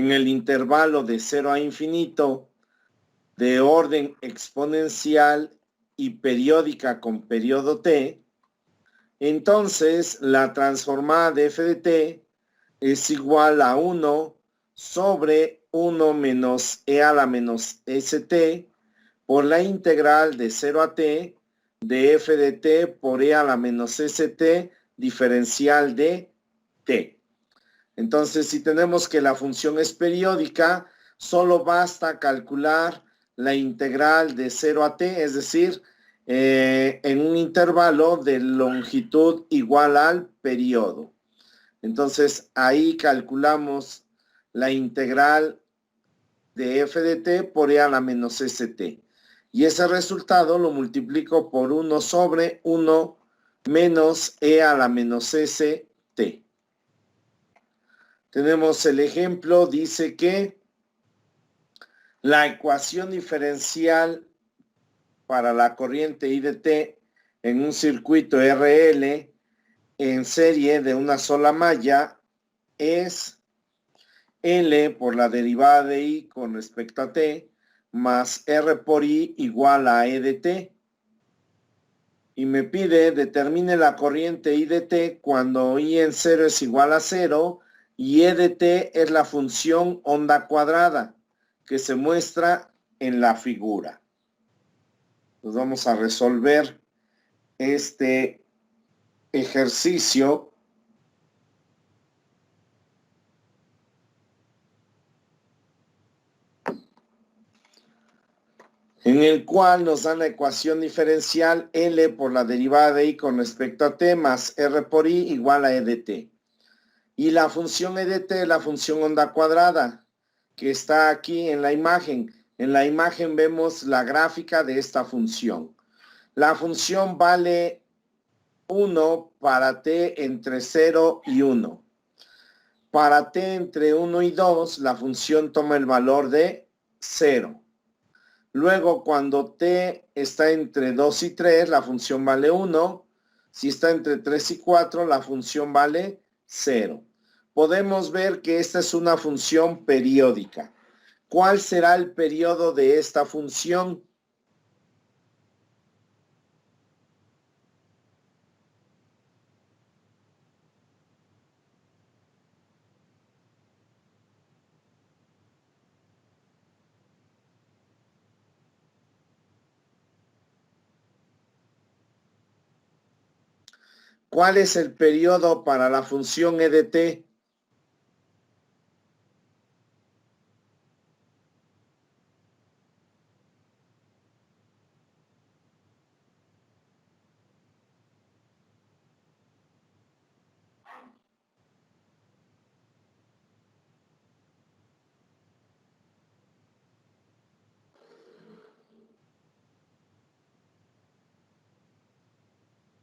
en el intervalo de 0 a infinito de orden exponencial y periódica con periodo t, entonces la transformada de f de t es igual a 1 sobre 1 menos e a la menos st por la integral de 0 a t de f de t por e a la menos st diferencial de t. Entonces, si tenemos que la función es periódica, solo basta calcular la integral de 0 a t, es decir, en un intervalo de longitud igual al periodo. Entonces, ahí calculamos la integral de f de t por e a la menos st. Y ese resultado lo multiplico por 1 sobre 1 menos e a la menos st. Tenemos el ejemplo, dice que la ecuación diferencial para la corriente I de t en un circuito RL en serie de una sola malla es L por la derivada de I con respecto a t más R por I igual a E de t. Y me pide determine la corriente I de t cuando I en 0 es igual a 0 y E de t es la función onda cuadrada que se muestra en la figura. Pues vamos a resolver este ejercicio. En el cual nos dan la ecuación diferencial L por la derivada de I con respecto a t más R por I igual a E de t. Y la función E de t es la función onda cuadrada que está aquí en la imagen. En la imagen vemos la gráfica de esta función. La función vale 1 para t entre 0 y 1. Para t entre 1 y 2, la función toma el valor de 0. Luego, cuando t está entre 2 y 3, la función vale 1. Si está entre 3 y 4, la función vale 0. Podemos ver que esta es una función periódica. ¿Cuál será el periodo de esta función? ¿Cuál es el periodo para la función E de t?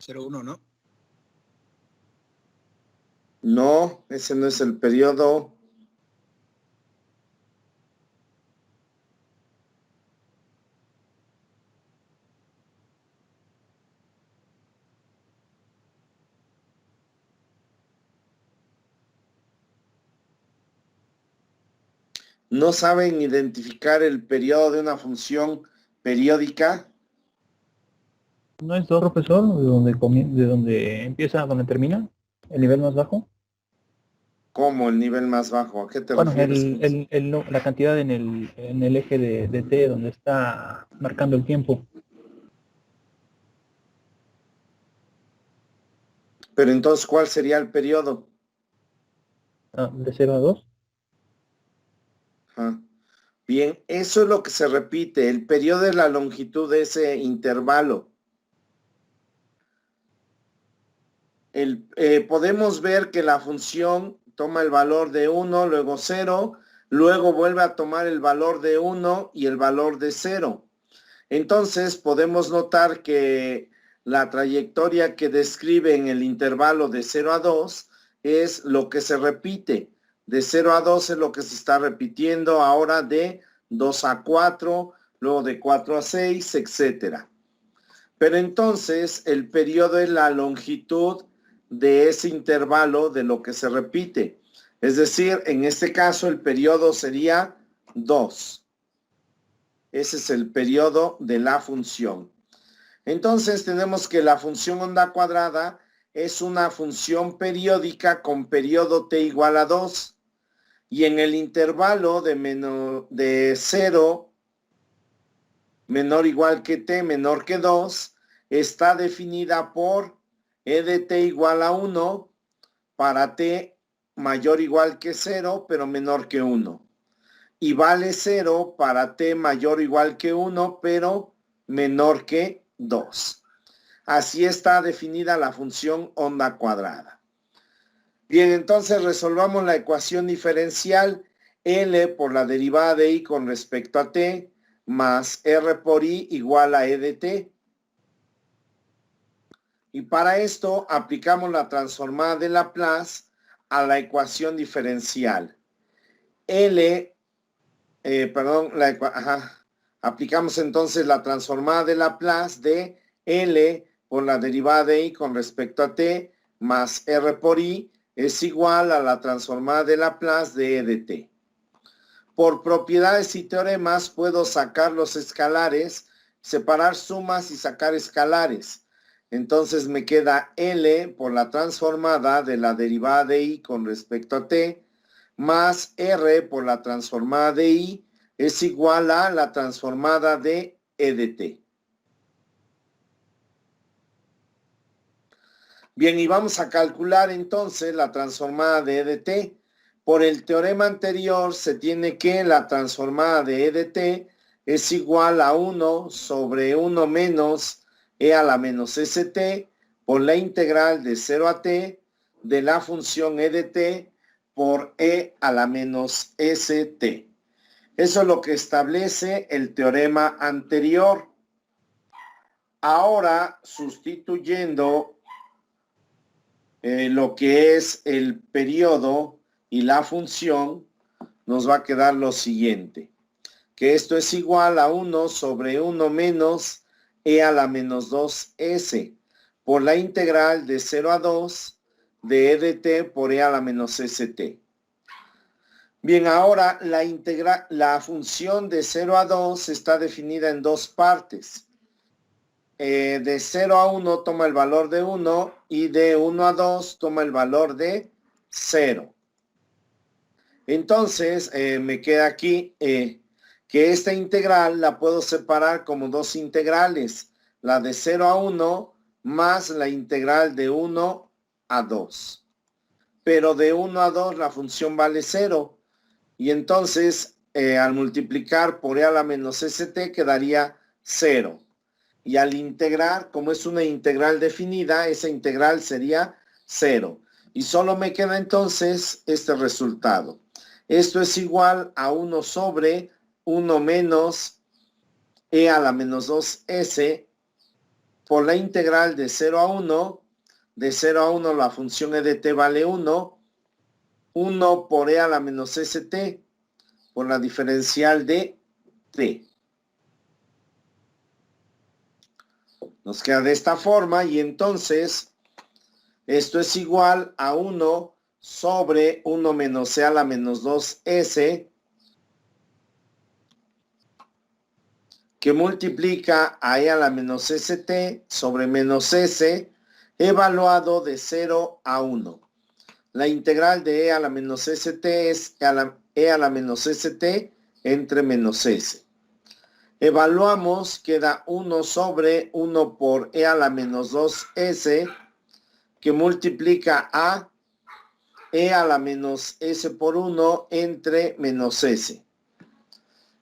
¿0,1, no? No, ese no es el periodo. ¿No saben identificar el periodo de una función periódica? ¿No es 2, profesor? ¿De donde empieza a donde termina? ¿El nivel más bajo? ¿Cómo el nivel más bajo? ¿A qué te Bueno, refieres? la cantidad en el eje de t, donde está marcando el tiempo. Pero entonces, ¿cuál sería el periodo? ¿De 0 a 2? Ajá. Bien, eso es lo que se repite. El periodo es la longitud de ese intervalo. Podemos ver que la función toma el valor de 1, luego 0, luego vuelve a tomar el valor de 1 y el valor de 0. Entonces, podemos notar que la trayectoria que describe en el intervalo de 0 a 2 es lo que se repite. De 0 a 2 es lo que se está repitiendo ahora de 2 a 4, luego de 4 a 6, etc. Pero entonces el periodo es la longitud de ese intervalo de lo que se repite. Es decir, en este caso el periodo sería 2. Ese es el periodo de la función. Entonces tenemos que la función onda cuadrada es una función periódica con periodo t igual a 2. Y en el intervalo de 0 menor o igual que t menor que 2 está definida por e de t igual a 1 para t mayor o igual que 0 pero menor que 1. Y vale 0 para t mayor o igual que 1 pero menor que 2. Así está definida la función onda cuadrada. Bien, entonces resolvamos la ecuación diferencial L por la derivada de I con respecto a t más R por I igual a E de t. Y para esto aplicamos la transformada de Laplace a la ecuación diferencial. Aplicamos entonces la transformada de Laplace de L por la derivada de I con respecto a t más R por I es igual a la transformada de Laplace de E de t. Por propiedades y teoremas puedo sacar los escalares, separar sumas y sacar escalares. Entonces me queda L por la transformada de la derivada de I con respecto a t más R por la transformada de I es igual a la transformada de E de t. Bien, y vamos a calcular entonces la transformada de E de t. Por el teorema anterior se tiene que la transformada de E de t es igual a 1 sobre 1 menos E a la menos st por la integral de 0 a t de la función E de t por E a la menos st. Eso es lo que establece el teorema anterior. Ahora, sustituyendo lo que es el periodo y la función, nos va a quedar lo siguiente, que esto es igual a 1 sobre 1 menos e a la menos 2s por la integral de 0 a 2 de e de t por e a la menos st. Bien, ahora la función de 0 a 2 está definida en dos partes. De 0 a 1 toma el valor de 1 y de 1 a 2 toma el valor de 0. Entonces, me queda aquí que esta integral la puedo separar como dos integrales, la de 0 a 1 más la integral de 1 a 2. Pero de 1 a 2 la función vale 0 y entonces al multiplicar por e a la menos st quedaría 0. Y al integrar, como es una integral definida, esa integral sería 0. Y solo me queda entonces este resultado. Esto es igual a 1 sobre 1 menos e a la menos 2s por la integral de 0 a 1. De 0 a 1 la función e de t vale 1. 1 por e a la menos st por la diferencial de t. Nos queda de esta forma y entonces esto es igual a 1 sobre 1 menos e a la menos 2s que multiplica a e a la menos st sobre menos s evaluado de 0 a 1. La integral de e a la menos st es e a la menos st entre menos s. Evaluamos, queda 1 sobre 1 por e a la menos 2s, que multiplica a e a la menos s por 1 entre menos s.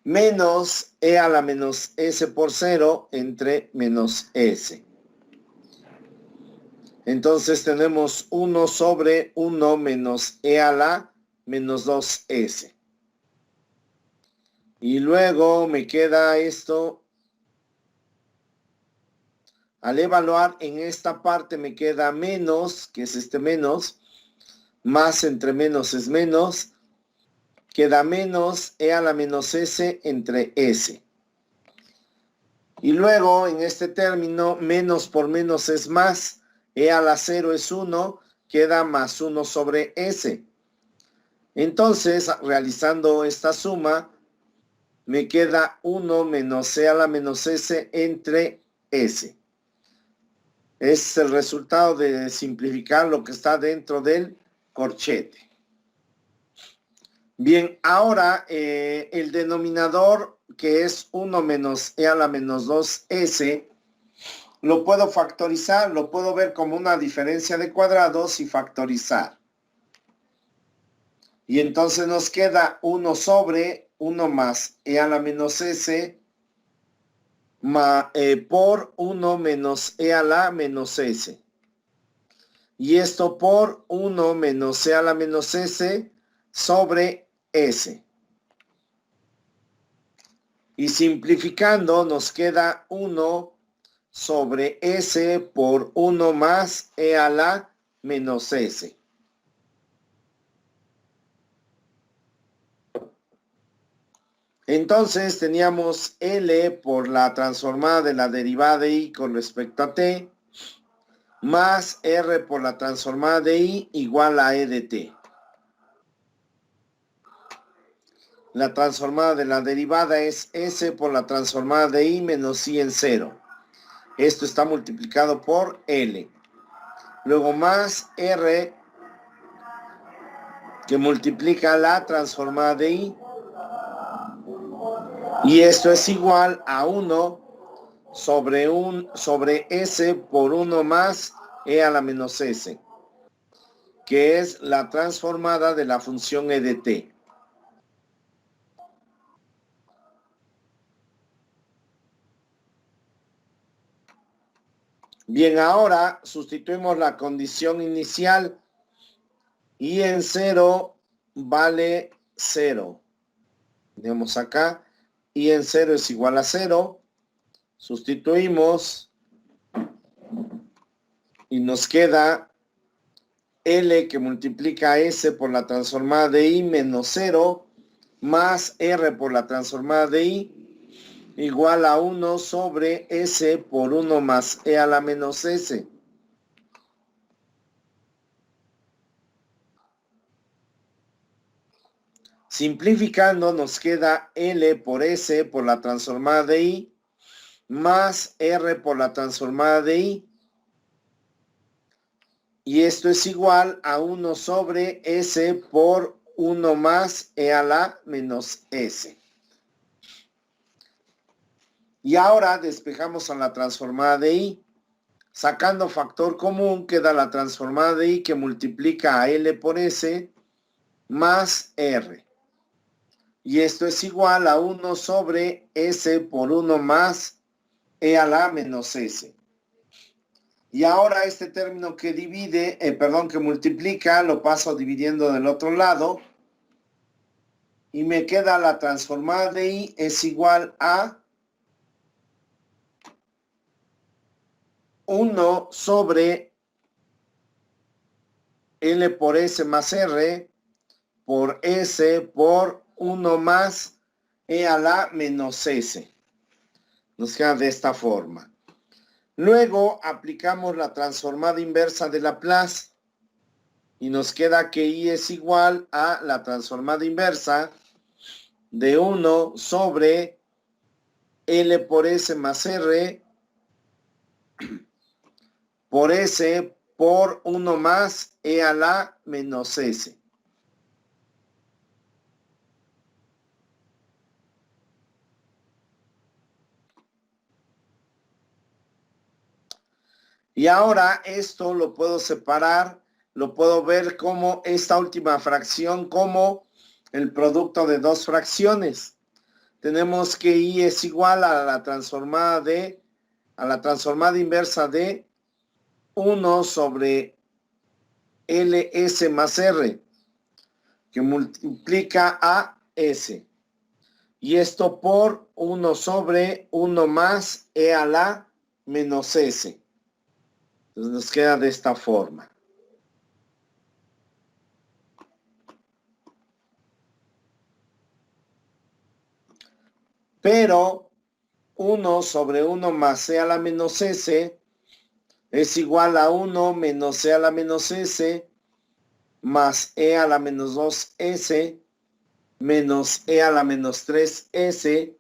Menos e a la menos s por 0 entre menos s. Entonces tenemos 1 sobre 1 menos e a la menos 2s. Y luego me queda esto. Al evaluar en esta parte me queda menos, que es este menos, más entre menos es menos, queda menos e a la menos s entre s. Y luego en este término, menos por menos es más, e a la 0 es 1, queda más 1 sobre s. Entonces, realizando esta suma, me queda 1 menos c a la menos s entre s. Es el resultado de simplificar lo que está dentro del corchete. Bien, ahora el denominador, que es 1 menos e a la menos 2s, lo puedo factorizar, lo puedo ver como una diferencia de cuadrados y factorizar. Y entonces nos queda 1 sobre 1 más e a la menos s por 1 menos e a la menos s. Y esto por 1 menos e a la menos s sobre s. Y simplificando nos queda 1 sobre s por 1 más e a la menos s. Entonces teníamos L por la transformada de la derivada de I con respecto a t, más R por la transformada de I igual a E de t. La transformada de la derivada es S por la transformada de I menos I en 0. Esto está multiplicado por L. Luego más R que multiplica la transformada de I. Y esto es igual a 1 sobre S por 1 más E a la menos S, que es la transformada de la función E de t. Bien, ahora sustituimos la condición inicial. I en 0 vale 0. Tenemos acá, I en 0 es igual a 0. Sustituimos y nos queda L que multiplica S por la transformada de I menos 0 más R por la transformada de I igual a 1 sobre S por 1 más E a la menos S. Simplificando nos queda L por S por la transformada de I más R por la transformada de I. Y esto es igual a 1 sobre S por 1 más E a la menos S. Y ahora despejamos a la transformada de I. Sacando factor común queda la transformada de I que multiplica a L por S más R. Y esto es igual a 1 sobre S por 1 más E a la menos S. Y ahora este término que divide, que multiplica, lo paso dividiendo del otro lado. Y me queda la transformada de I es igual a 1 sobre L por S más R por S por 1 más E a la menos S. Nos queda de esta forma. Luego aplicamos la transformada inversa de Laplace y nos queda que I es igual a la transformada inversa de 1 sobre L por S más R por S por 1 más E a la menos S. Y ahora esto lo puedo separar, lo puedo ver como esta última fracción como el producto de dos fracciones. Tenemos que I es igual a la transformada inversa de 1 sobre LS más R, que multiplica a S. Y esto por 1 sobre 1 más E a la menos S. Entonces nos queda de esta forma. Pero 1 sobre 1 más E a la menos S es igual a 1 menos E a la menos S más e a la menos 2s menos e a la menos 3s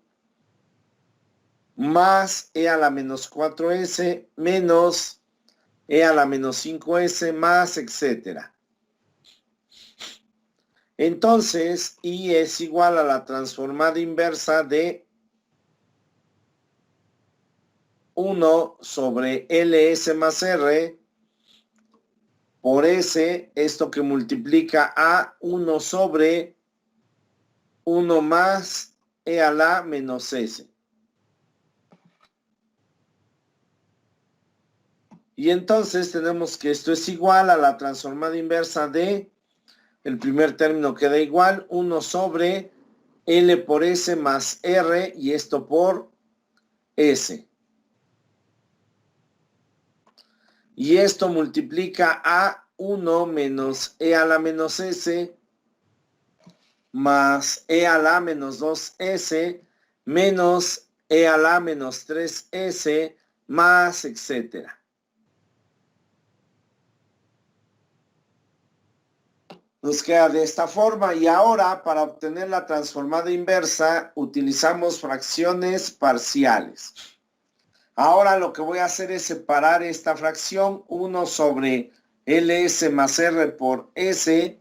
más e a la menos 4s menos e a la menos 5s más, etcétera. Entonces, I es igual a la transformada inversa de 1 sobre LS más R por S, esto que multiplica a 1 sobre 1 más E a la menos S. Y entonces tenemos que esto es igual a la transformada inversa de, el primer término queda igual, 1 sobre L por S más R y esto por S. Y esto multiplica a 1 menos E a la menos S más E a la menos 2S menos E a la menos 3S más, etcétera. Nos queda de esta forma y ahora para obtener la transformada inversa utilizamos fracciones parciales. Ahora lo que voy a hacer es separar esta fracción 1 sobre LS más R por S.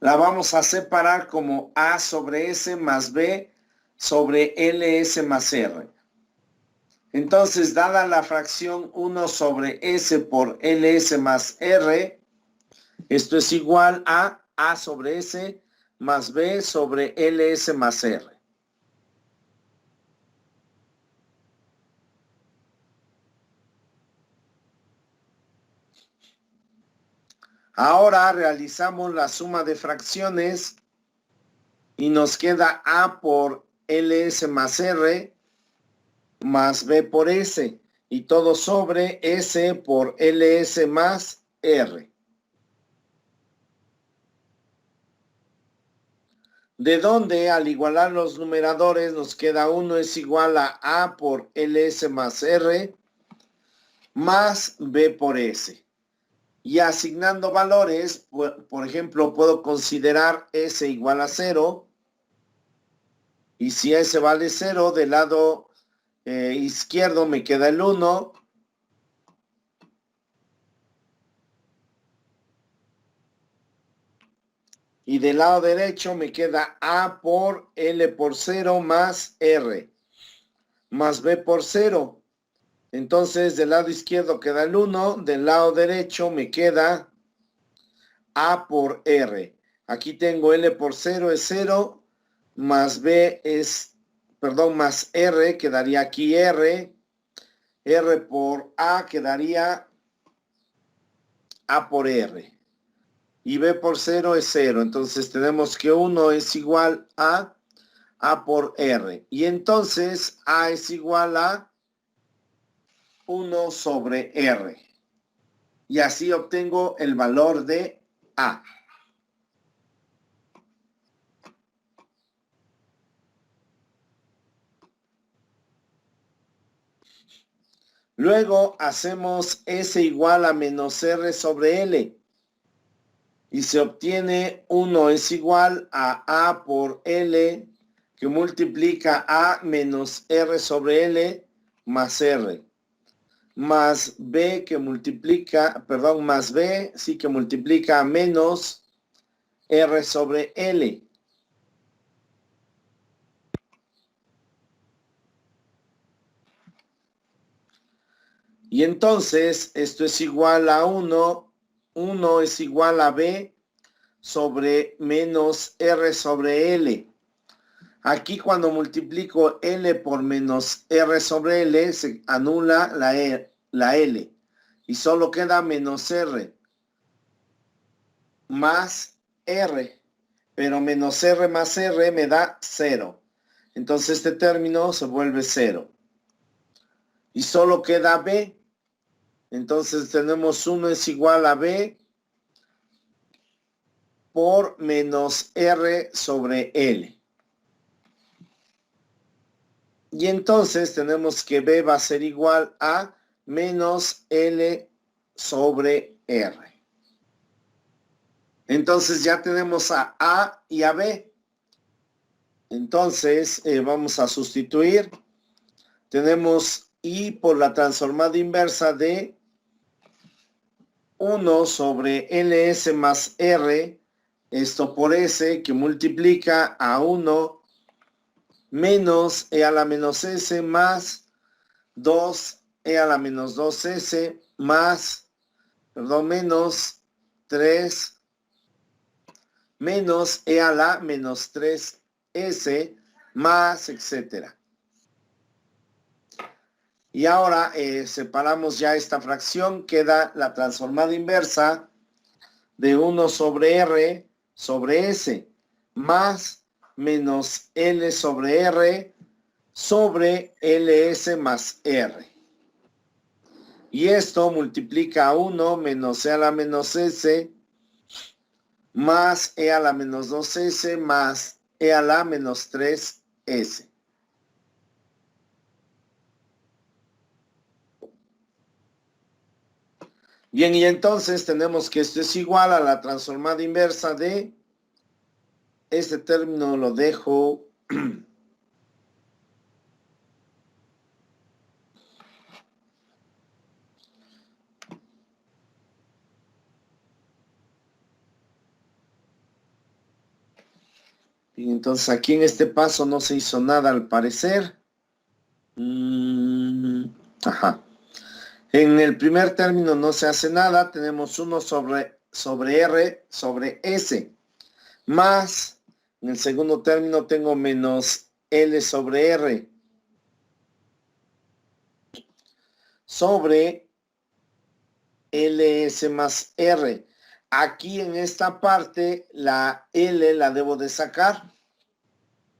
La vamos a separar como A sobre S más B sobre LS más R. Entonces, dada la fracción 1 sobre S por LS más R, esto es igual a A sobre S más B sobre LS más R. Ahora realizamos la suma de fracciones y nos queda A por LS más R más B por S y todo sobre S por LS más R. De donde al igualar los numeradores nos queda 1 es igual a A por LS más R más B por S. Y asignando valores, por ejemplo, puedo considerar S igual a 0. Y si S vale 0, del lado izquierdo me queda el 1. Y del lado derecho me queda A por L por 0 más R más B por 0. Entonces, del lado izquierdo queda el 1, del lado derecho me queda A por R. Aquí tengo L por 0 es 0, más B es, perdón, más R, quedaría aquí R. R por A quedaría A por R. Y B por 0 es 0. Entonces, tenemos que 1 es igual a A por R. Y entonces, A es igual a 1 sobre R. Y así obtengo el valor de A. Luego hacemos S igual a menos R sobre L. Y se obtiene 1 es igual a A por L, que multiplica A menos R sobre L más R. Más B que multiplica, perdón, más B, sí que multiplica menos R sobre L. Y entonces esto es igual a 1, 1 es igual a B sobre menos R sobre L. Aquí cuando multiplico L por menos R sobre L, se anula la L. Y solo queda menos R más R. Pero menos R más R me da 0. Entonces este término se vuelve 0. Y solo queda B. Entonces tenemos 1 es igual a B por menos R sobre L. Y entonces tenemos que B va a ser igual a menos L sobre R. Entonces ya tenemos a A y a B. Entonces vamos a sustituir. Tenemos I por la transformada inversa de 1 sobre LS más R, esto por S, que multiplica a 1 menos E a la menos S más 2E a la menos 2S más, menos 3 menos E a la menos 3S más, etcétera. Y ahora separamos ya esta fracción, queda la transformada inversa de 1 sobre R sobre S más menos L sobre R sobre LS más R. Y esto multiplica a 1 menos E a la menos S más E a la menos 2S más E a la menos 3S. Bien, y entonces tenemos que esto es igual a la transformada inversa de, este término lo dejo bien, entonces aquí en este paso no se hizo nada al parecer. Ajá. En el primer término no se hace nada, tenemos 1 sobre R sobre S, más, en el segundo término tengo menos L sobre R, sobre LS más R. Aquí en esta parte, la L la debo de sacar.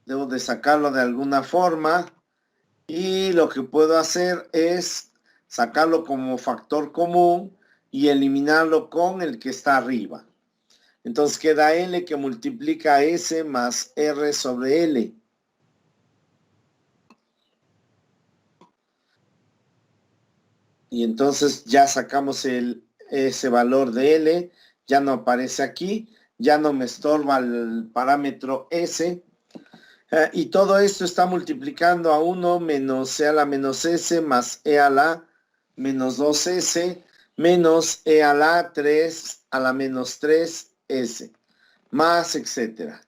Debo de sacarlo de alguna forma. Y lo que puedo hacer es sacarlo como factor común y eliminarlo con el que está arriba. Entonces queda L que multiplica S más R sobre L. Y entonces ya sacamos ese valor de L, ya no aparece aquí, ya no me estorba el parámetro S. Y todo esto está multiplicando a 1 menos E a la menos S más E a la menos 2S menos E a la 3 a la menos 3S más, etcétera.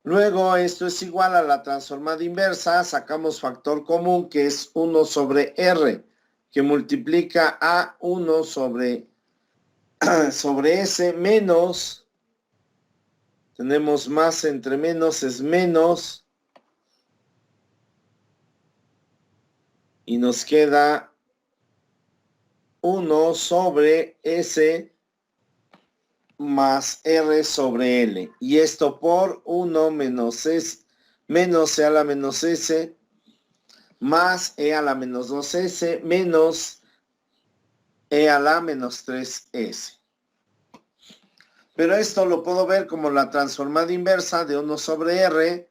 Luego esto es igual a la transformada inversa, sacamos factor común que es 1 sobre R, que multiplica a 1 sobre S menos, tenemos más entre menos es menos, y nos queda 1 sobre S más R sobre L. Y esto por 1 menos S, menos E a la menos S, más E a la menos 2S, menos E a la menos 3S. Pero esto lo puedo ver como la transformada inversa de 1 sobre R,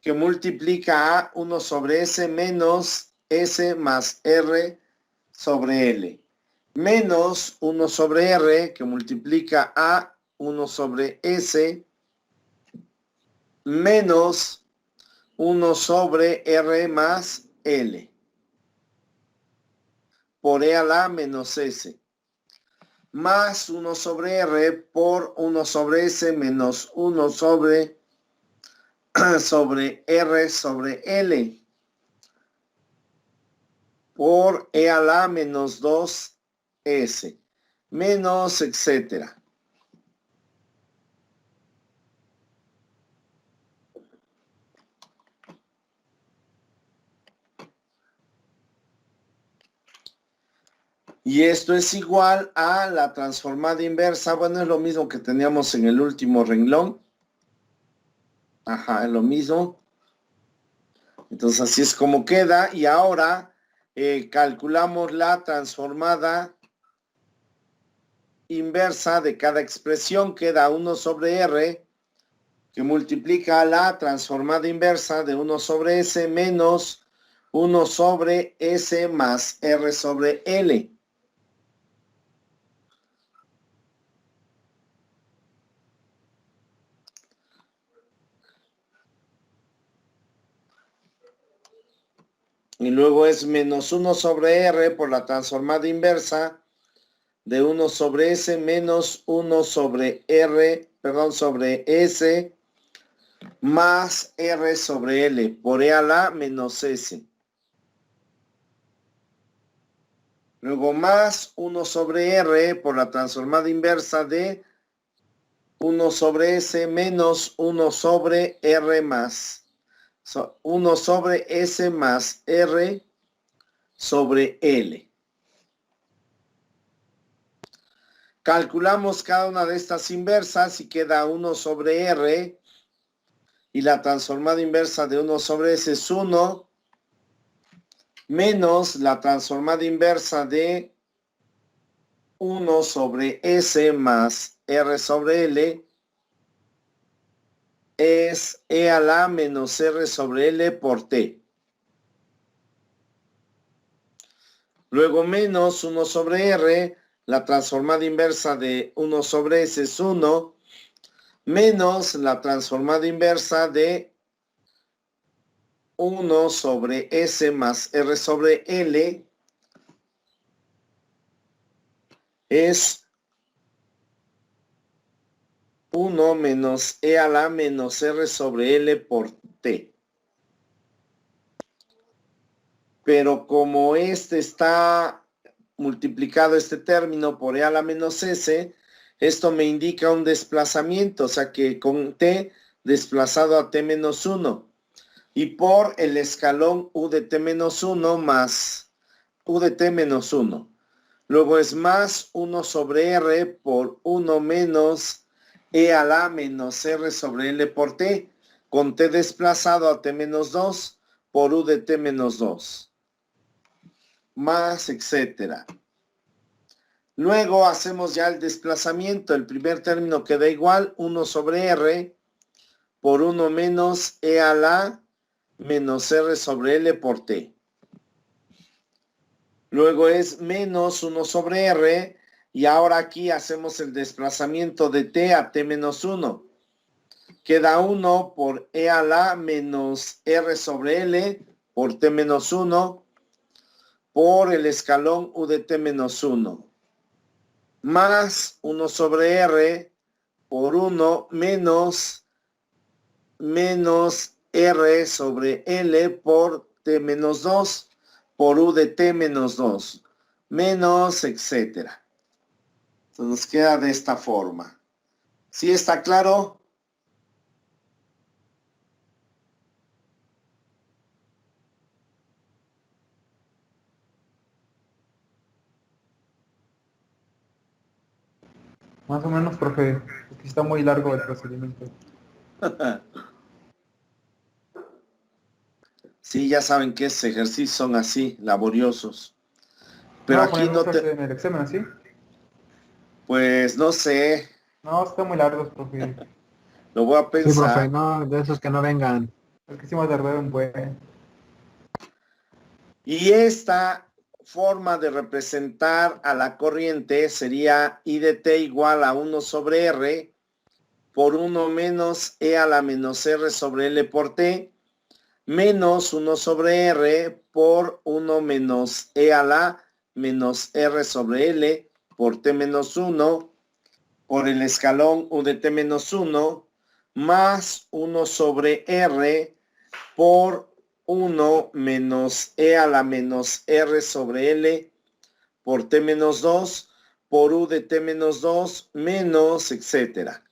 que multiplica a 1 sobre S menos S más R sobre L. Menos 1 sobre R, que multiplica a 1 sobre S, menos 1 sobre R más L, por E a la menos S, más 1 sobre R por 1 sobre S menos 1 sobre R sobre L, por E a la menos 2S, menos, etcétera. Y esto es igual a la transformada inversa. Bueno, es lo mismo que teníamos en el último renglón. Ajá, es lo mismo. Entonces así es como queda. Y ahora calculamos la transformada inversa de cada expresión. Queda 1 sobre R que multiplica la transformada inversa de 1 sobre S menos 1 sobre S más R sobre L. Y luego es menos 1 sobre R por la transformada inversa de 1 sobre S menos 1 sobre R, perdón, sobre S más R sobre L por E a la menos S. Luego más 1 sobre R por la transformada inversa de 1 sobre S menos 1 sobre R más 1 sobre S más R sobre L. Calculamos cada una de estas inversas y queda 1 sobre R y la transformada inversa de 1 sobre S es 1 menos la transformada inversa de 1 sobre S más R sobre L es E a la menos R sobre L por T. Luego menos 1 sobre R, la transformada inversa de 1 sobre S es 1, menos la transformada inversa de 1 sobre S más R sobre L es 1 menos E a la menos R sobre L por T. Pero como este está multiplicado este término por E a la menos S, esto me indica un desplazamiento, o sea que con T desplazado a T menos 1. Y por el escalón U de T menos 1 más U de T menos 1. Luego es más 1 sobre R por 1 menos E a la menos R sobre L por T, con T desplazado a T menos 2 por U de T menos 2. Más, etcétera. Luego hacemos ya el desplazamiento. El primer término queda igual, 1 sobre R por 1 menos E a la menos R sobre L por T. Luego es menos 1 sobre R y ahora aquí hacemos el desplazamiento de T a T menos 1. Queda 1 por E a la menos R sobre L por T menos 1 por el escalón U de T menos 1. Más 1 sobre R por 1 menos R sobre L por T menos 2 por U de T menos 2 menos, etcétera. Entonces nos queda de esta forma. ¿Sí está claro? Más o menos, profe, porque está muy largo el procedimiento. Sí, ya saben que esos ejercicios son así, laboriosos. Pero ¿No va a aquí poner un no frase te... en el examen así? Pues no sé, No, está muy largo, profe. lo voy a Sí, profe, pensar. no, de esos que no vengan. Es que sí va a tardar un buen. Y esta forma de representar a la corriente sería I de T igual a 1 sobre R por 1 menos E a la menos R sobre L por T menos 1 sobre R por 1 menos E a la menos R sobre L por T menos 1 por el escalón U de T menos 1 más 1 sobre R por 1 menos E a la menos R sobre L por T menos 2 por U de T menos 2 menos, etcétera.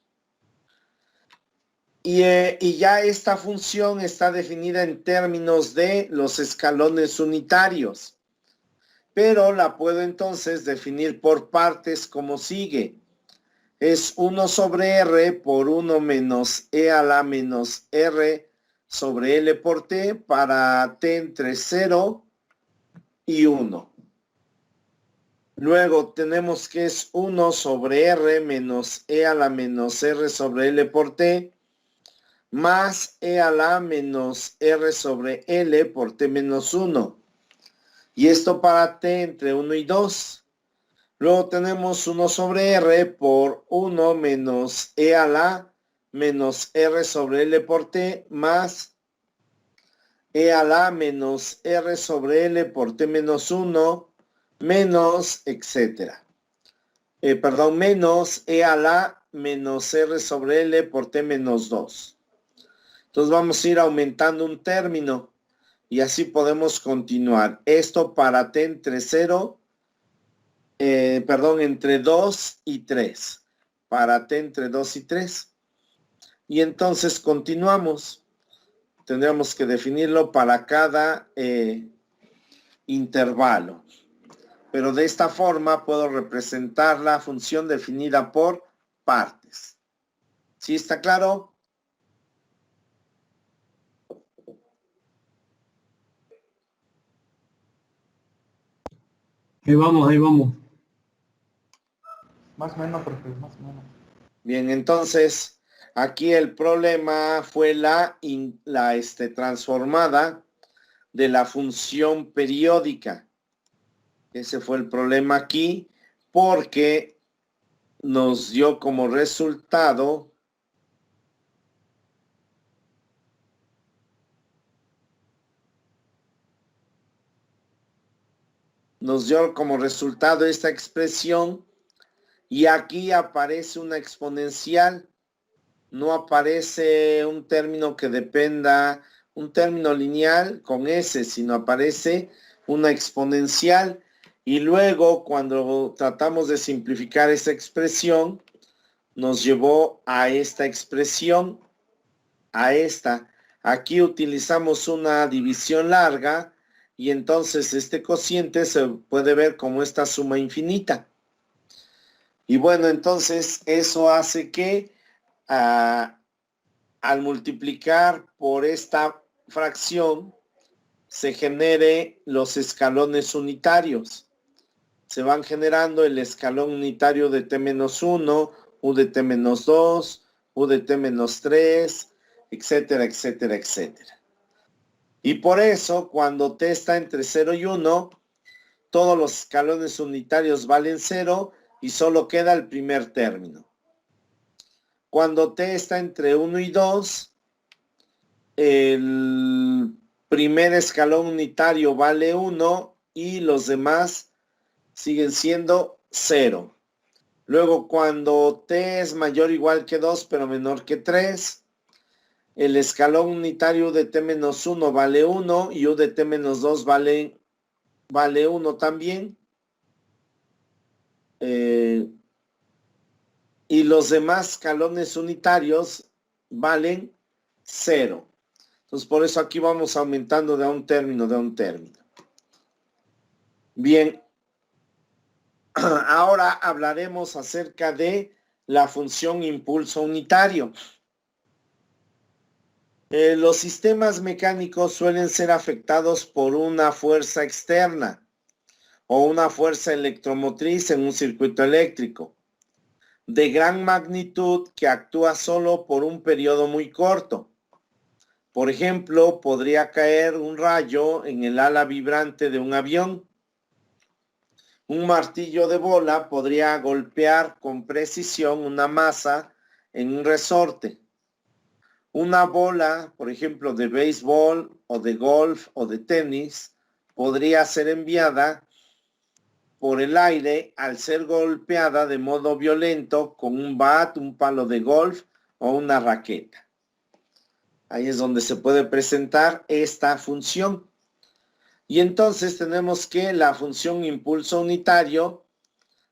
Y ya esta función está definida en términos de los escalones unitarios. Pero la puedo entonces definir por partes como sigue. Es 1 sobre R por 1 menos E a la menos R sobre L por T para T entre 0 y 1. Luego tenemos que es 1 sobre R menos E a la menos R sobre L por T más E a la menos R sobre L por T menos 1. Y esto para T entre 1 y 2. Luego tenemos 1 sobre R por 1 menos E a la menos R sobre L por T más E a la menos R sobre L por T menos 1 menos, etcétera. Menos E a la menos R sobre L por T menos 2. Entonces vamos a ir aumentando un término y así podemos continuar. Esto para T entre 0, entre 2 y 3. Para T entre 2 y 3. Y entonces continuamos. Tendríamos que definirlo para cada intervalo. Pero de esta forma puedo representar la función definida por partes. ¿Sí está claro? Ahí vamos, ahí vamos. Más o menos, profe, más o menos. Bien, entonces aquí el problema fue la transformada de la función periódica. Ese fue el problema aquí porque nos dio como resultado esta expresión y aquí aparece una exponencial. No aparece un término que dependa, un término lineal con S, sino aparece una exponencial. Y luego, cuando tratamos de simplificar esta expresión, nos llevó a esta expresión, a esta. Aquí utilizamos una división larga y entonces este cociente se puede ver como esta suma infinita. Y bueno, entonces eso hace que al multiplicar por esta fracción se genere los escalones unitarios. Se van generando el escalón unitario de t-1, u de t-2, u de t-3, etcétera, etcétera, etcétera. Y por eso, cuando t está entre 0 y 1, todos los escalones unitarios valen 0 y solo queda el primer término. Cuando t está entre 1 y 2, el primer escalón unitario vale 1 y los demás siguen siendo 0. Luego, cuando t es mayor o igual que 2, pero menor que 3, el escalón unitario de t-1 vale 1 y u de t-2 vale 1 también. Y los demás escalones unitarios valen 0. Entonces, por eso aquí vamos aumentando de un término, Bien, ahora hablaremos acerca de la función impulso unitario. Los sistemas mecánicos suelen ser afectados por una fuerza externa o una fuerza electromotriz en un circuito eléctrico de gran magnitud que actúa solo por un periodo muy corto. Por ejemplo, podría caer un rayo en el ala vibrante de un avión. Un martillo de bola podría golpear con precisión una masa en un resorte. Una bola, por ejemplo, de béisbol o de golf o de tenis, podría ser enviada por el aire al ser golpeada de modo violento con un bat, un palo de golf o una raqueta. Ahí es donde se puede presentar esta función. Y entonces tenemos que la función impulso unitario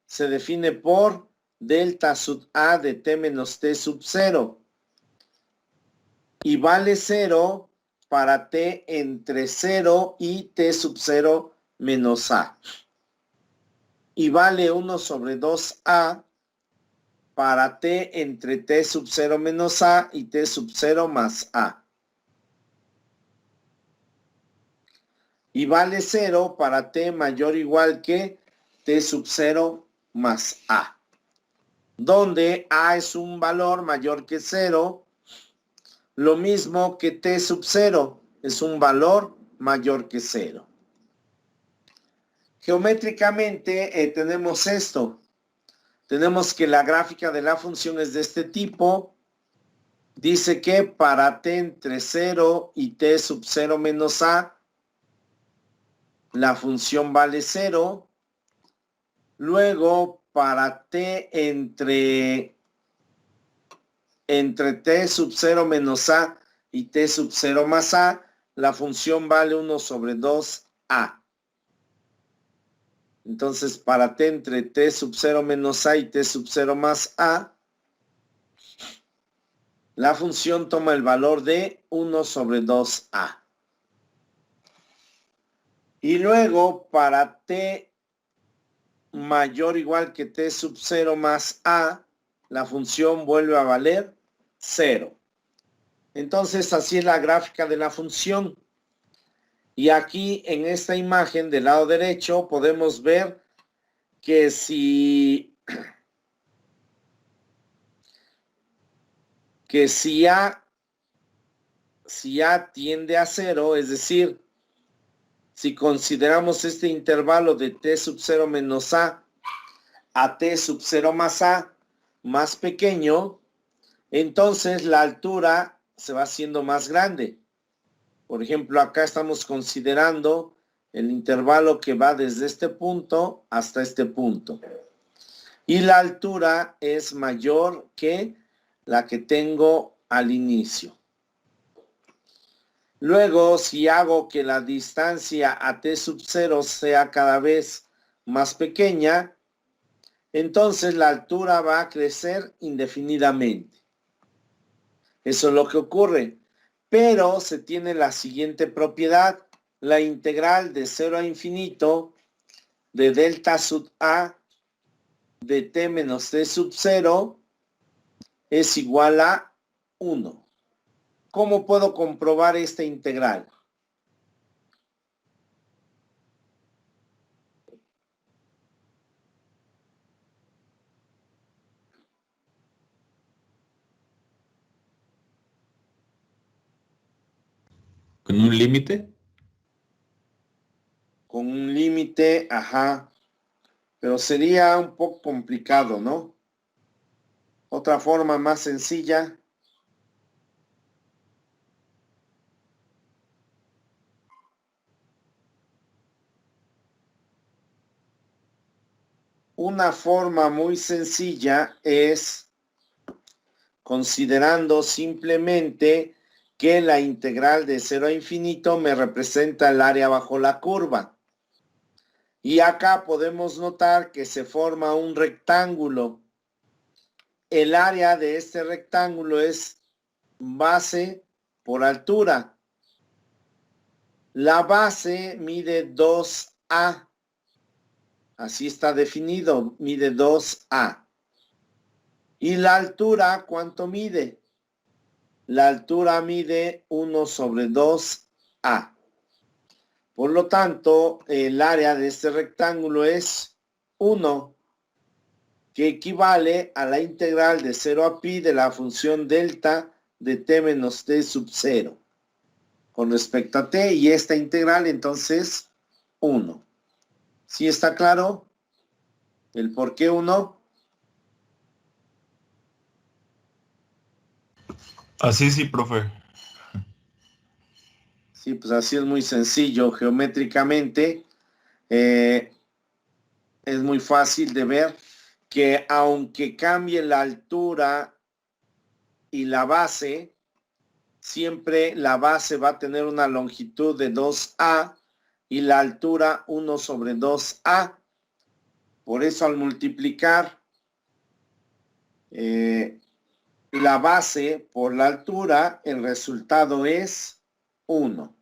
se define por delta sub A de t menos t sub 0. Y vale 0 para t entre 0 y t sub 0 menos a. Y vale 1 sobre 2a para t entre t sub 0 menos a y t sub 0 más a. Y vale 0 para t mayor o igual que t sub 0 más a. Donde a es un valor mayor que 0 lo mismo que t sub 0, es un valor mayor que 0. Geométricamente tenemos esto. Tenemos que la gráfica de la función es de este tipo. Dice que para t entre 0 y t sub 0 menos a, la función vale 0. Luego, para t entre t sub 0 menos a y t sub 0 más a, la función vale 1 sobre 2a. Entonces, para t entre t sub 0 menos a y t sub 0 más a, la función toma el valor de 1 sobre 2a. Y luego, para t mayor o igual que t sub 0 más a, la función vuelve a valer 0. Entonces, así es la gráfica de la función. Y aquí, en esta imagen del lado derecho, podemos ver que si a tiende a 0, es decir, si consideramos este intervalo de t sub 0 menos a t sub 0 más a más pequeño, entonces la altura se va haciendo más grande. Por ejemplo, acá estamos considerando el intervalo que va desde este punto hasta este punto. Y la altura es mayor que la que tengo al inicio. Luego, si hago que la distancia a t sub 0 sea cada vez más pequeña, entonces la altura va a crecer indefinidamente. Eso es lo que ocurre. Pero se tiene la siguiente propiedad. La integral de 0 a infinito de delta sub a de t menos t sub 0 es igual a 1. ¿Cómo puedo comprobar esta integral? ¿Con un límite? Con un límite, ajá. Pero sería un poco complicado, ¿no? Otra forma más sencilla. Una forma muy sencilla es considerando simplemente que la integral de 0 a infinito me representa el área bajo la curva. Y acá podemos notar que se forma un rectángulo. El área de este rectángulo es base por altura. La base mide 2A. Así está definido, mide 2A. ¿Y la altura cuánto mide? La altura mide 1 sobre 2A. Por lo tanto, el área de este rectángulo es 1, que equivale a la integral de 0 a pi de la función delta de t menos t sub 0. Con respecto a t, y esta integral entonces 1. ¿Sí está claro el por qué 1? Así sí, profe. Sí, pues así es muy sencillo. Geométricamente es muy fácil de ver que aunque cambie la altura y la base, siempre la base va a tener una longitud de 2A y la altura 1 sobre 2A. Por eso al multiplicar la base por la altura, el resultado es 1.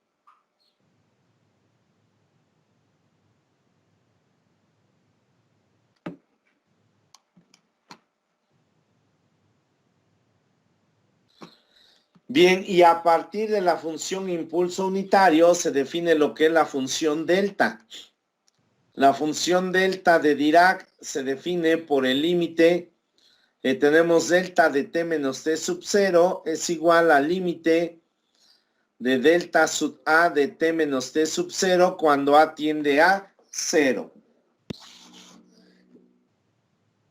Bien, y a partir de la función impulso unitario se define lo que es la función delta. La función delta de Dirac se define por el límite tenemos delta de t menos t sub 0 es igual al límite de delta sub a de t menos t sub 0 cuando a tiende a 0.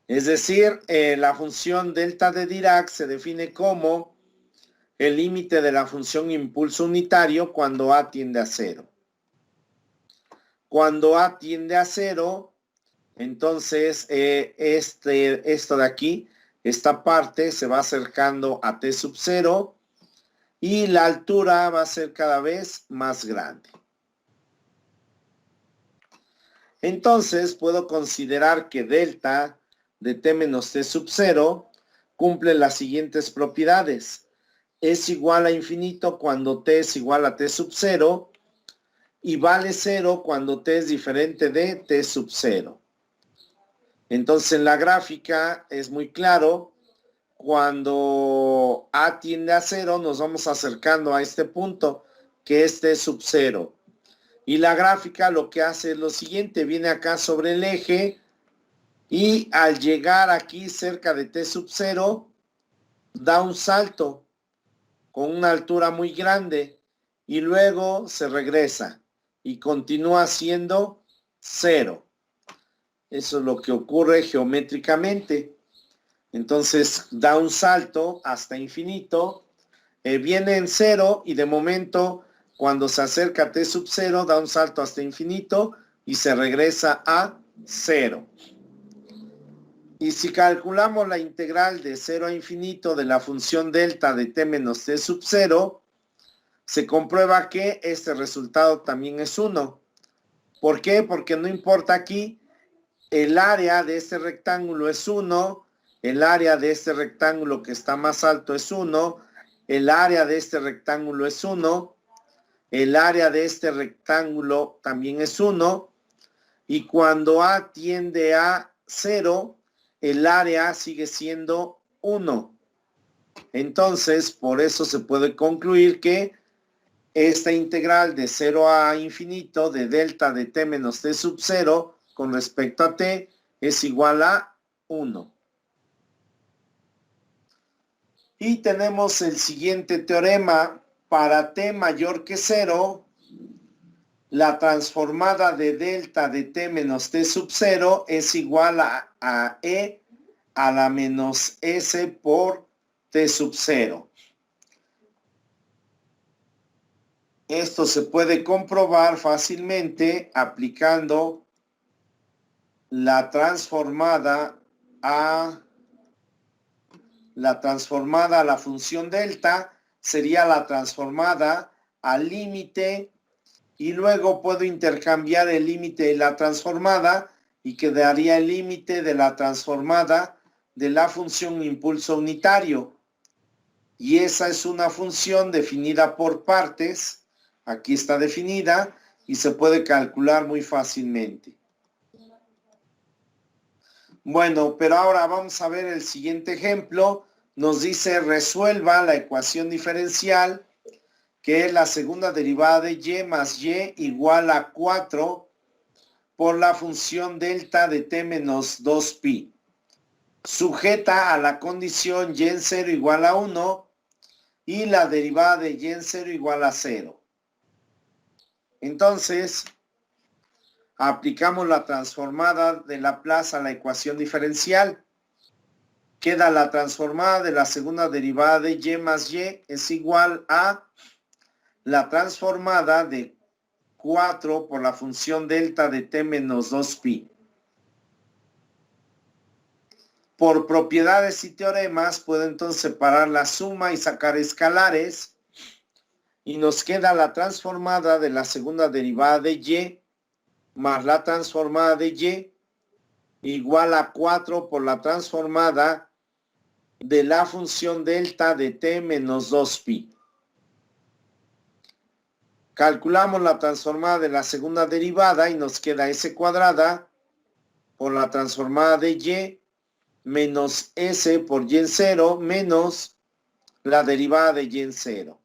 Es decir, la función delta de Dirac se define como el límite de la función impulso unitario cuando a tiende a 0. Cuando a tiende a 0, entonces esto de aquí, esta parte se va acercando a t sub 0 y la altura va a ser cada vez más grande. Entonces puedo considerar que delta de t menos t sub 0 cumple las siguientes propiedades. Es igual a infinito cuando t es igual a t sub 0 y vale 0 cuando t es diferente de t sub 0. Entonces en la gráfica es muy claro, cuando a tiende a 0 nos vamos acercando a este punto que es t sub 0. Y la gráfica lo que hace es lo siguiente, viene acá sobre el eje y al llegar aquí cerca de t sub 0 da un salto con una altura muy grande y luego se regresa y continúa siendo 0. Eso es lo que ocurre geométricamente. Entonces da un salto hasta infinito, viene en 0 y de momento cuando se acerca a t sub 0 da un salto hasta infinito y se regresa a 0. Y si calculamos la integral de 0 a infinito de la función delta de t menos t sub 0, se comprueba que este resultado también es 1. ¿Por qué? Porque no importa aquí, el área de este rectángulo es 1, el área de este rectángulo que está más alto es 1, el área de este rectángulo es 1, el área de este rectángulo también es 1, y cuando a tiende a 0, el área sigue siendo 1. Entonces, por eso se puede concluir que esta integral de 0 a infinito de delta de t menos t sub 0 con respecto a t es igual a 1. Y tenemos el siguiente teorema. Para t mayor que 0, la transformada de delta de t menos t sub 0 es igual a e a la menos s por t sub 0. Esto se puede comprobar fácilmente aplicando la transformada a la función delta, sería la transformada al límite y luego puedo intercambiar el límite y la transformada y quedaría el límite de la transformada de la función impulso unitario. Y esa es una función definida por partes. Aquí está definida y se puede calcular muy fácilmente. Bueno, pero ahora vamos a ver el siguiente ejemplo. Nos dice resuelva la ecuación diferencial, que es la segunda derivada de y más y igual a 4 por la función delta de t menos 2pi. Sujeta a la condición y en 0 igual a 1 y la derivada de y en 0 igual a 0. Entonces, aplicamos la transformada de Laplace a la ecuación diferencial. Queda la transformada de la segunda derivada de y más y es igual a la transformada de 4 por la función delta de t menos 2pi. Por propiedades y teoremas puedo entonces separar la suma y sacar escalares. Y nos queda la transformada de la segunda derivada de y más la transformada de y igual a 4 por la transformada de la función delta de t menos 2pi. Calculamos la transformada de la segunda derivada y nos queda s cuadrada por la transformada de y menos s por y en 0 menos la derivada de y en 0.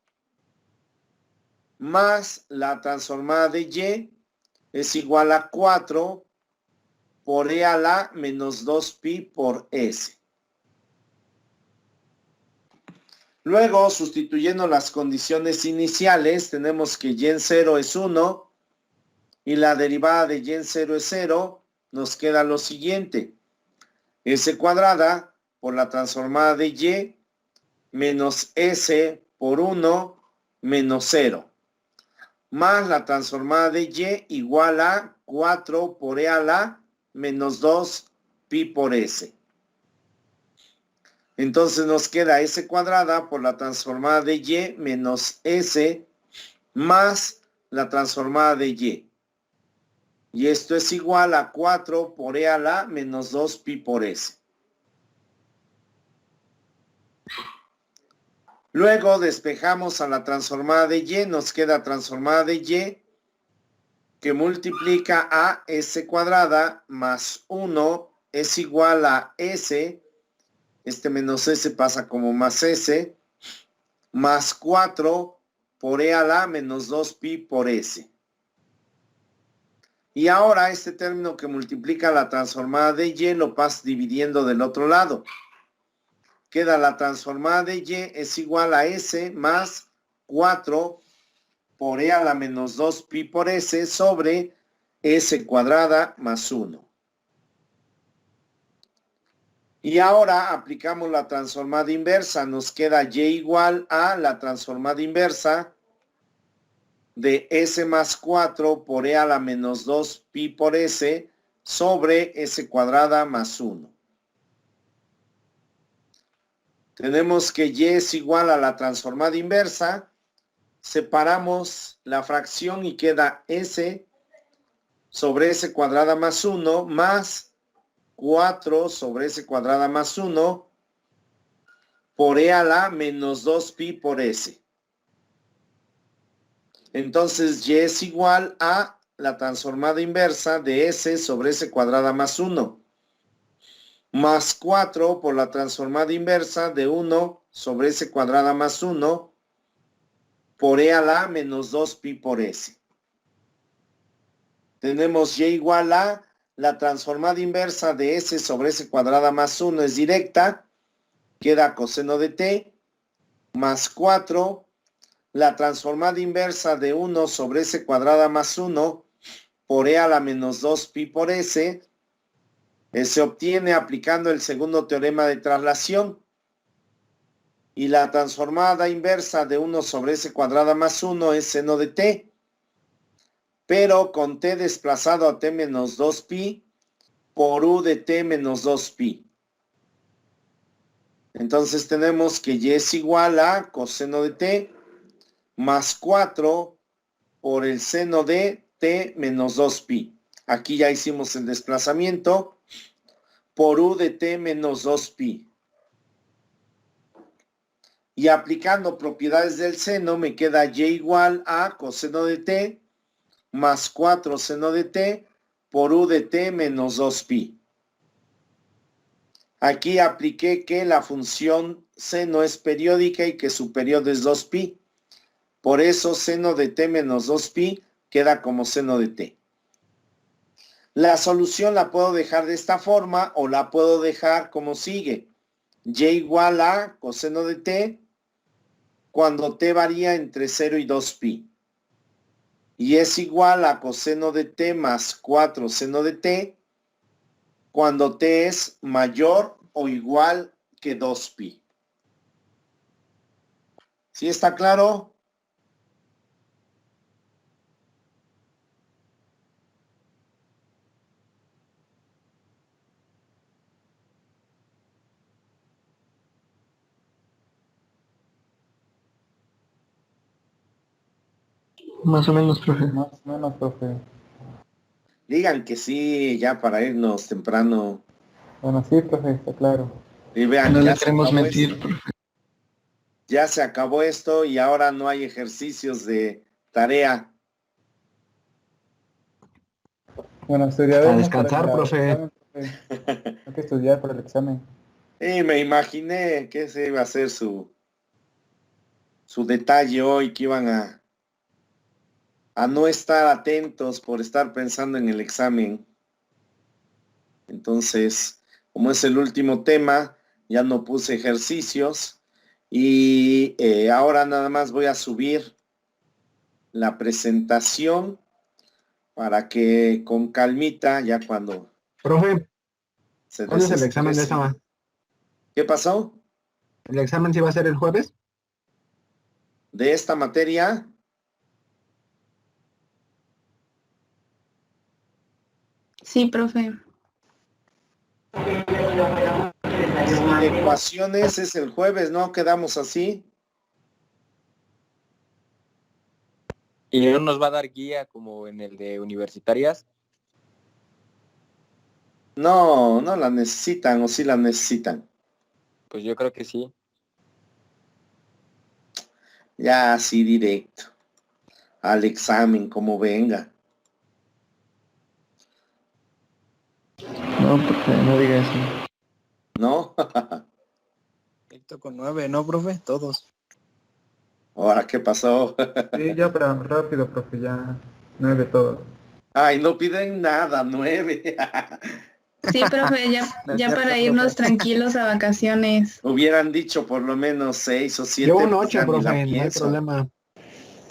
Más la transformada de y es igual a 4 por e a la menos 2pi por s. Luego, sustituyendo las condiciones iniciales, tenemos que y en 0 es 1 y la derivada de y en 0 es 0. Nos queda lo siguiente. S cuadrada por la transformada de y menos s por 1 menos 0. Más la transformada de y igual a 4 por e a la menos 2 pi por s. Entonces nos queda s cuadrada por la transformada de y menos s más la transformada de y. Y esto es igual a 4 por e a la menos 2 pi por s. Luego despejamos a la transformada de y, nos queda transformada de y que multiplica a s cuadrada más 1 es igual a s, este menos s pasa como más s, más 4 por e a la menos 2 pi por s. Y ahora este término que multiplica la transformada de y lo paso dividiendo del otro lado. Queda la transformada de y es igual a s más 4 por e a la menos 2 pi por s sobre s cuadrada más 1. Y ahora aplicamos la transformada inversa. Nos queda y igual a la transformada inversa de s más 4 por e a la menos 2 pi por s sobre s cuadrada más 1. Tenemos que y es igual a la transformada inversa. Separamos la fracción y queda s sobre s cuadrada más 1 más 4 sobre s cuadrada más 1 por e a la menos 2 pi por s. Entonces y es igual a la transformada inversa de s sobre s cuadrada más 1 más 4 por la transformada inversa de 1 sobre s cuadrada más 1 por e a la menos 2 pi por s. Tenemos y igual a la transformada inversa de s sobre s cuadrada más 1 es directa, queda coseno de t, más 4, la transformada inversa de 1 sobre s cuadrada más 1 por e a la menos 2 pi por s, se obtiene aplicando el segundo teorema de traslación. Y la transformada inversa de 1 sobre s cuadrada más 1 es seno de t, pero con t desplazado a t menos 2 pi por u de t menos 2 pi. Entonces tenemos que y es igual a coseno de t más 4 por el seno de t menos 2 pi. Aquí ya hicimos el desplazamiento por u de t menos 2 pi. Y aplicando propiedades del seno me queda y igual a coseno de t más 4 seno de t por u de t menos 2 pi. Aquí apliqué que la función seno es periódica y que su periodo es 2 pi. Por eso seno de t menos 2 pi queda como seno de t. La solución la puedo dejar de esta forma o la puedo dejar como sigue. Y igual a coseno de t cuando t varía entre 0 y 2 pi. Y es igual a coseno de t más 4 seno de t cuando t es mayor o igual que 2 pi. ¿Sí está claro? Más o menos, profe. Más o menos, profe. Digan que sí, ya para irnos temprano. Bueno, sí, profe, está claro. Y vean, No ya le se queremos acabó mentir, esto. profe. Ya se acabó esto y ahora no hay ejercicios de tarea. Bueno, estudiaremos descansar, para el profe. examen, profe. Hay que estudiar para el examen. Y me imaginé que ese iba a ser su detalle hoy, que iban a no estar atentos por estar pensando en el examen. Entonces, como es el último tema, ya no puse ejercicios Y ahora nada más voy a subir la presentación para que con calmita, ya cuando Profe, se ¿cuándo es el examen de desestrese. esa? ¿Qué pasó? ¿El examen sí va a ser el jueves? De esta materia, Sí, profe. de ecuaciones es el jueves, ¿no? Quedamos así. ¿Y no nos va a dar guía como en el de universitarias? No, no la necesitan, o sí la necesitan. Pues yo creo que sí. Ya así directo. Al examen, como venga. No, profe, no diga eso. ¿No? Esto con 9, ¿no, profe? Todos. Ahora, ¿qué pasó? Sí, ya para rápido, profe, ya 9 todo. Ay, no piden nada, 9. Sí, profe, No es ya cierto, para irnos profe. tranquilos a vacaciones. Hubieran dicho por lo menos 6 o 7. Yo un pues 8, ya ni la profe, no hay pienso. problema.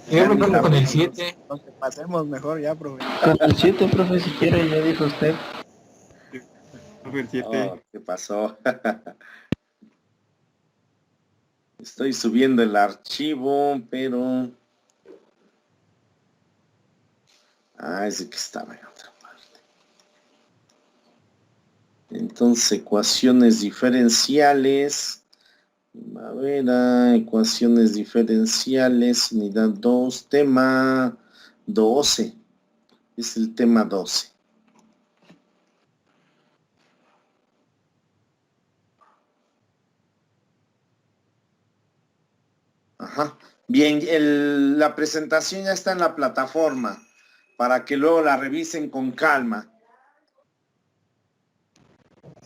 Ya Yo me ni pongo la con el pienso. 7. Aunque pasemos mejor ya, profe. Con el 7, profe, si quiere, ya dijo usted. Profe, el 7. Oh, ¿qué pasó? Estoy subiendo el archivo, pero... Ah, ese que estaba en otra parte. Entonces, ecuaciones diferenciales. A ver, ecuaciones diferenciales, unidad 2, tema 12. Es el tema 12. Ajá. Bien, la presentación ya está en la plataforma para que luego la revisen con calma.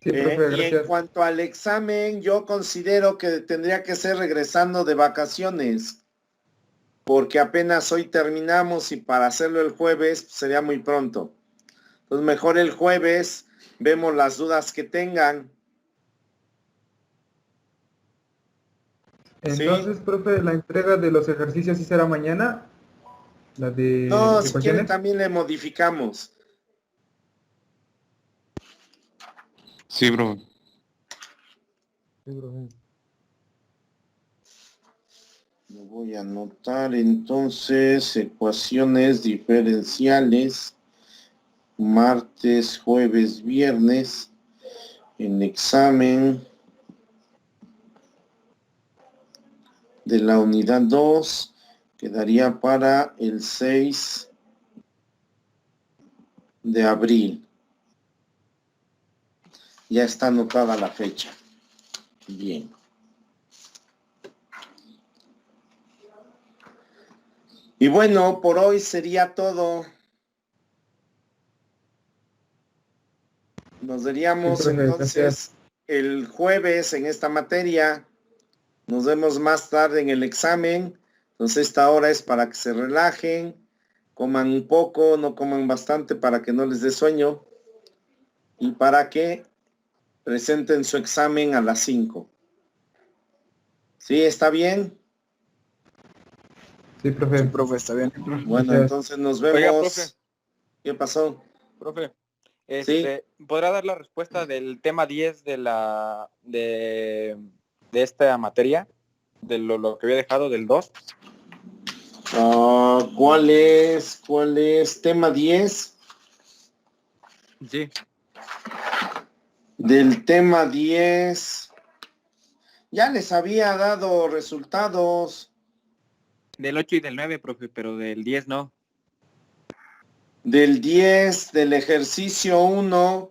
Sí, profe, Y en gracias. cuanto al examen, yo considero que tendría que ser regresando de vacaciones, porque apenas hoy terminamos y para hacerlo el jueves sería muy pronto. Entonces mejor el jueves vemos las dudas que tengan. Entonces, ¿Sí? profe, la entrega de los ejercicios sí será mañana, la de No, si quieren ecuaciones. también le modificamos. Sí, profe. Sí, profe. Lo voy a anotar entonces, ecuaciones diferenciales, martes, jueves, viernes, en examen de la unidad 2, quedaría para el 6 de abril. Ya está anotada la fecha. Bien. Y bueno, por hoy sería todo. Nos Sí, veríamos profe, gracias. entonces el jueves en esta materia. Nos vemos más tarde en el examen. Entonces esta hora es para que se relajen, coman un poco, no coman bastante para que no les dé sueño y para que presenten su examen a las 5. ¿Sí? ¿Está bien? Sí, Sí, profe. profe, está bien. Bueno, Gracias. entonces nos vemos. Oiga, profe, ¿Qué pasó? profe, Sí. ¿podrá dar la respuesta del tema 10 de esta materia? De lo que había dejado del 2. ¿Cuál es? ¿Cuál es? Tema 10. Sí. Del tema 10. Ya les había dado resultados. Del 8 y del 9, profe, pero del 10 no. Del 10, del ejercicio 1,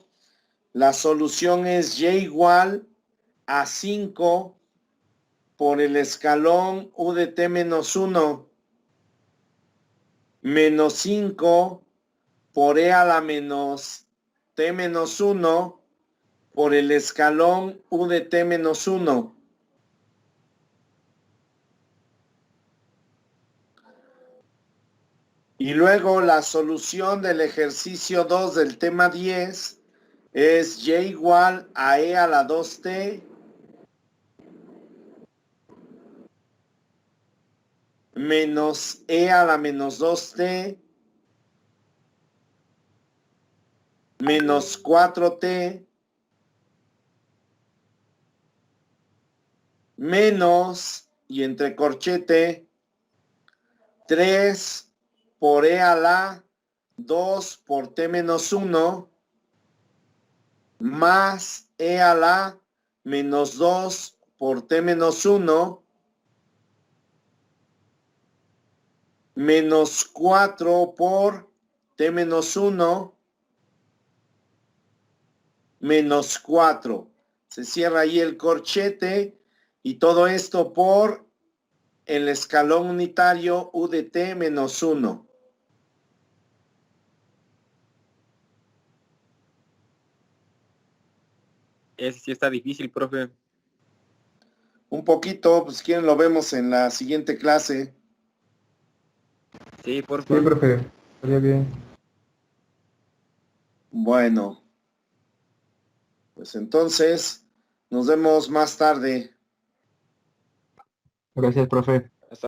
la solución es y igual a 5 por el escalón u de t menos 1 menos 5 por e a la menos t menos 1 por el escalón u de t menos 1. Y luego la solución del ejercicio 2 del tema 10 es y igual a e a la 2t menos e a la menos 2t menos 4t menos, y entre corchete, 3 por e a la 2 por t menos 1 más e a la menos 2 por t menos 1 menos 4 por t menos 1 menos 4. Se cierra ahí el corchete y todo esto por el escalón unitario u de t menos 1. Ese sí está difícil, profe. Un poquito, pues quieren lo vemos en la siguiente clase. Sí, por Sí, favor. profe. Estaría bien. Bueno, pues entonces nos vemos más tarde. Gracias, profe.